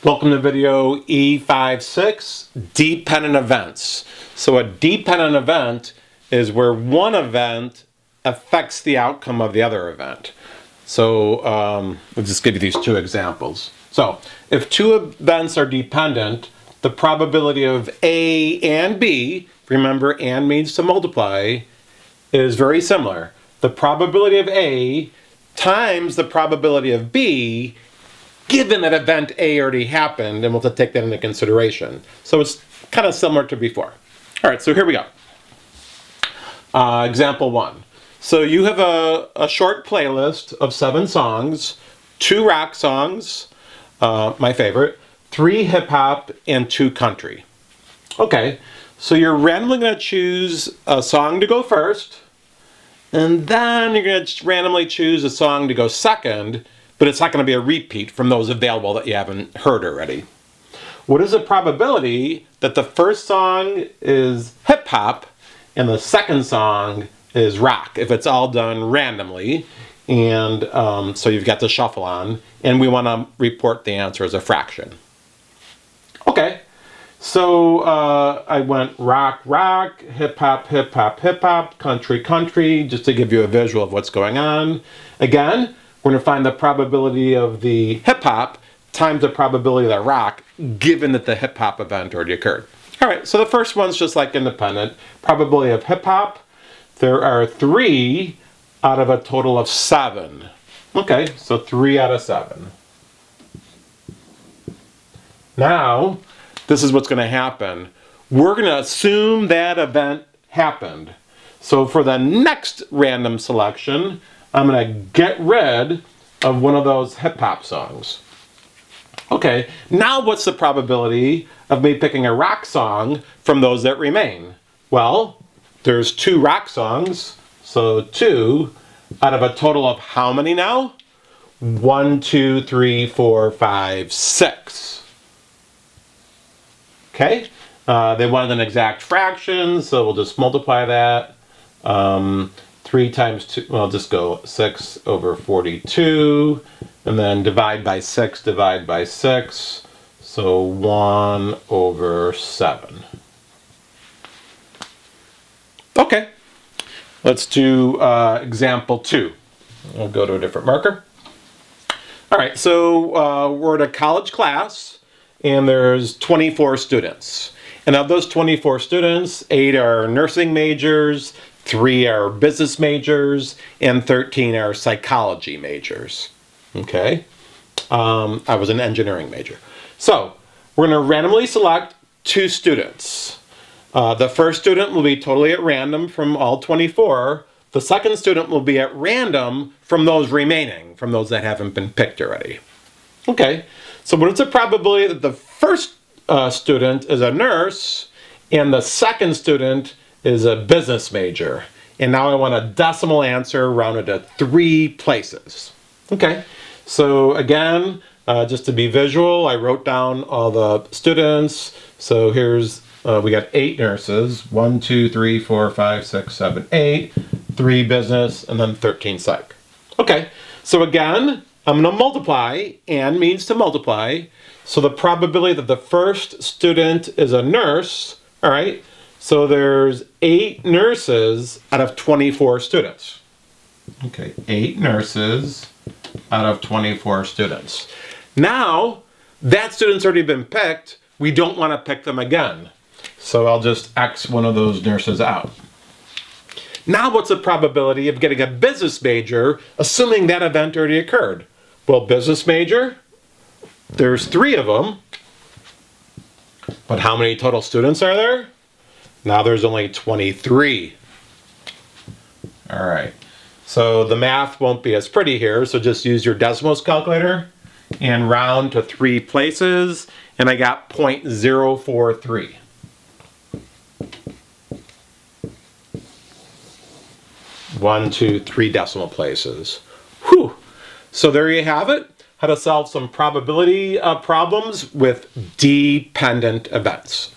Welcome to video E56, dependent events. So a dependent event is where one event affects the outcome of the other event. So I'll just give you these two examples. So if two events are dependent, the probability of A and B, remember and means to multiply, is very similar. The probability of A times the probability of B, given that event A already happened, and we'll have to take that into consideration. So it's kind of similar to before. All right, so here we go. Example 1. So you have a short playlist of 7 songs, 2 rock songs, my favorite, 3 hip hop, and 2 country. Okay, so you're randomly going to choose a song to go first, and then you're going to randomly choose a song to go second, but it's not going to be a repeat from those available that you haven't heard already. What is the probability that the first song is hip hop and the second song is rock, if it's all done randomly? And so you've got the shuffle on, and we want to report the answer as a fraction. Okay, so I went rock, rock, hip hop, hip hop, hip hop, country, country, just to give you a visual of what's going on. Again, we're going to find the probability of the hip hop times the probability of the rock, given that the hip hop event already occurred. All right, so the first one's just like independent. Probability of hip hop, there are 3 out of a total of 7. Okay, so 3 out of 7. Now, this is what's going to happen. We're going to assume that event happened. So for the next random selection, I'm going to get rid of one of those hip hop songs. Okay, now what's the probability of me picking a rock song from those that remain? Well, there's 2 rock songs, so 2 out of a total of how many now? 1, 2, 3, 4, 5, 6. Okay, they wanted an exact fraction, so we'll just multiply that. 3 times 2, well, just go 6 over 42, and then divide by 6, divide by 6, so 1 over 7. Okay, let's do example 2. I'll go to a different marker. All right, so we're at a college class, and there's 24 students. And of those 24 students, 8 are nursing majors, 3 are business majors, and 13 are psychology majors. Okay, I was an engineering major. So we're going to randomly select 2 students. The first student will be totally at random from all 24. The second student will be at random from those remaining, from those that haven't been picked already. Okay, so what is the probability that the first student is a nurse and the second student is a business major? And now I want a decimal answer rounded to 3 places. Okay, so again, just to be visual, I wrote down all the students. So here's, we got 8 nurses, 1, 2, 3, 4, 5, 6, 7, 8, 3 business, and then 13 psych. Okay, so again, I'm going to multiply, and means to multiply. So the probability that the first student is a nurse, all right, so there's 8 nurses out of 24 students. Okay, 8 nurses out of 24 students. Now, that student's already been picked. We don't want to pick them again. So I'll just X one of those nurses out. Now what's the probability of getting a business major, assuming that event already occurred? Well, business major, there's 3 of them. But how many total students are there? Now there's only 23. All right. So the math won't be as pretty here, so just use your decimals calculator and round to 3 places, and I got 0.043. One, 2, 3 decimal places. Whew. So there you have it. How to solve some probability problems with dependent events.